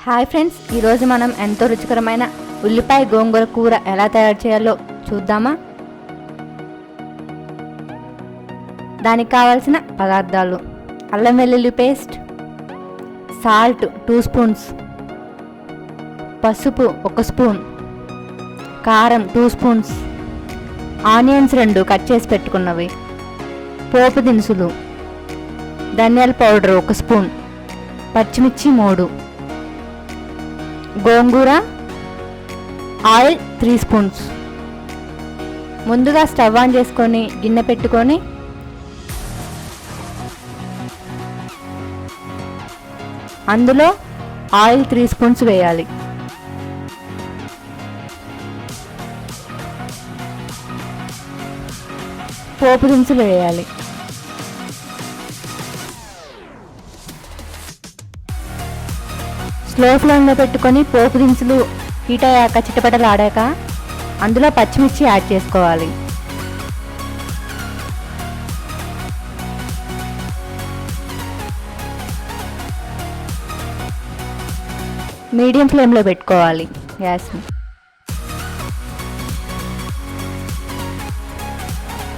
Hi friends, ఈరోజు మనం ఎంతో రుచికరమైన ఉల్లిపాయ గోంగూర కూర ఎలా తయారు చేయాలో చూద్దామా. దానికి కావాల్సిన పదార్థాలు: అల్లం వెల్లుల్లి పేస్ట్, సాల్ట్ 2 స్పూన్స్, పసుపు 1 స్పూన్, కారం 2 స్పూన్స్, ఆనియన్స్ 2 కట్ చేసి పెట్టుకున్నవి, పోపు దినుసులు, ధనియాల పౌడర్ 1 స్పూన్, పచ్చిమిర్చి 3, గోంగూర, ఆయిల్ 3 స్పూన్స్. ముందుగా స్టవ్ ఆన్ చేసుకొని గిన్నె పెట్టుకొని అందులో ఆయిల్ 3 స్పూన్స్ వేయాలి. పోపు దినుసులు వేయాలి. స్లో ఫ్లేమ్లో పెట్టుకొని పోపు దినుసులు హీట్ అయ్యాక చిటపటలు ఆడాక అందులో పచ్చిమిర్చి యాడ్ చేసుకోవాలి. మీడియం ఫ్లేమ్లో పెట్టుకోవాలి గ్యాస్ని.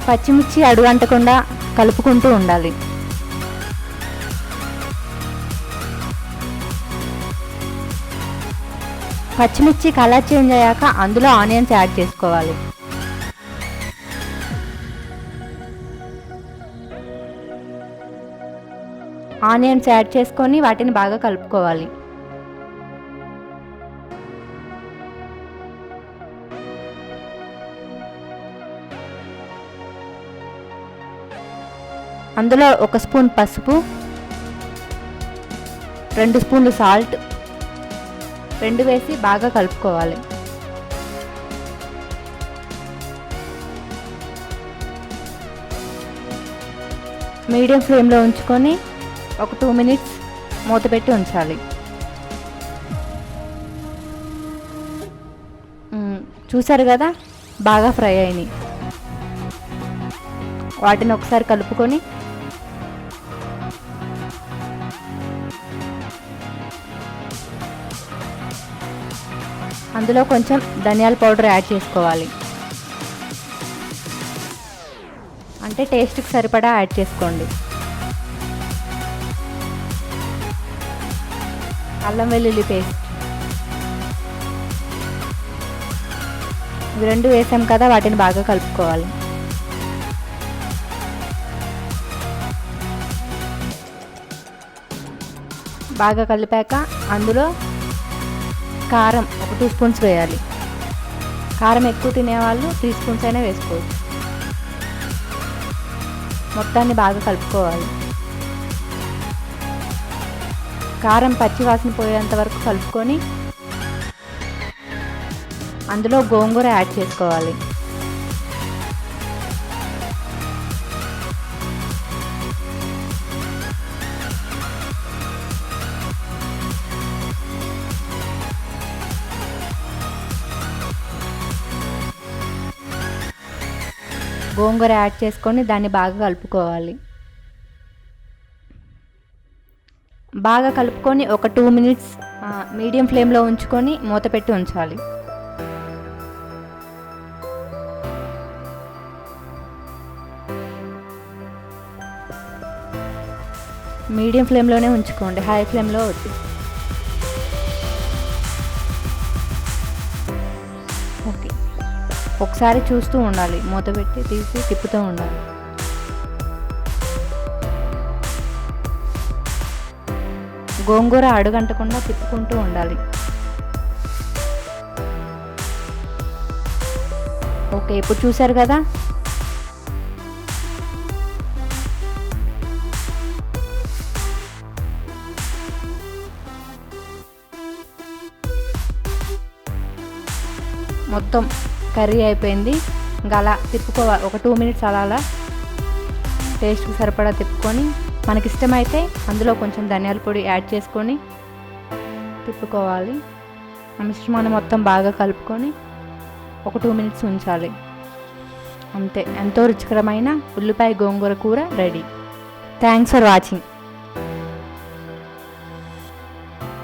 పచ్చిమిర్చి అడుగు అంటకుండా కలుపుకుంటూ ఉండాలి. పచ్చిమిర్చి కలర్ చేంజ్ అయ్యాక అందులో ఆనియన్స్ యాడ్ చేసుకోవాలి. ఆనియన్స్ యాడ్ చేసుకొని వాటిని బాగా కలుపుకోవాలి. అందులో 1 స్పూన్ పసుపు, 2 స్పూన్లు సాల్ట్ 2 వేసి బాగా కలుపుకోవాలి. మీడియం ఫ్లేమ్లో ఉంచుకొని ఒక 2 మినిట్స్ మూత పెట్టి ఉంచాలి. చూసారు కదా, బాగా ఫ్రై అయినాయి. వాటిని ఒకసారి కలుపుకొని అందులో కొంచెం ధనియాల పౌడర్ యాడ్ చేసుకోవాలి. అంటే టేస్ట్కి సరిపడా యాడ్ చేసుకోండి. అల్లం వెల్లుల్లి పేస్ట్ ఇవి 2 వేసాం కదా, వాటిని బాగా కలుపుకోవాలి. బాగా కలిపాక అందులో కారం ఒక 2 స్పూన్స్ వేయాలి. కారం ఎక్కువ తినేవాళ్ళు 3 స్పూన్స్ అయినా వేసుకోవచ్చు. మొత్తాన్ని బాగా కలుపుకోవాలి. కారం పచ్చి వాసన పోయేంత వరకు కలుపుకొని అందులో గోంగూర యాడ్ చేసుకోవాలి. గోంగూర యాడ్ చేసుకొని దాన్ని బాగా కలుపుకోవాలి. బాగా కలుపుకొని ఒక 2 మినిట్స్ మీడియం ఫ్లేమ్లో ఉంచుకొని మూత పెట్టి ఉంచాలి. మీడియం ఫ్లేమ్లోనే ఉంచుకోండి, హై ఫ్లేమ్లో వద్దు. ఓకే, ఒకసారి చూస్తూ ఉండాలి, మూత పెట్టి తీసి తిప్పుతూ ఉండాలి. గోంగూర అడుగంటకుండా తిప్పుకుంటూ ఉండాలి. ఓకే, ఇప్పుడు చూసారు కదా, మొత్తం కర్రీ అయిపోయింది. ఇంకా అలా తిప్పుకోవాలి ఒక 2 మినిట్స్. అలా టేస్ట్కి సరిపడా తిప్పుకొని మనకి ఇష్టమైతే అందులో కొంచెం ధనియాల పొడి యాడ్ చేసుకొని తిప్పుకోవాలి. ఆ మిశ్రమాన్ని మొత్తం బాగా కలుపుకొని ఒక 2 మినిట్స్ ఉంచాలి. అంతే, ఎంతో రుచికరమైన ఉల్లిపాయ గోంగూర కూర ready. Thanks for watching.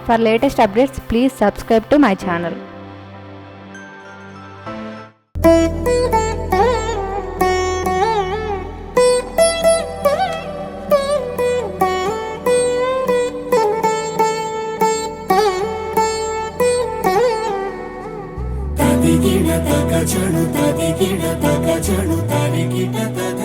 For latest updates, please subscribe to my channel. తదిగిడ తగ చణు తరిగిట తగ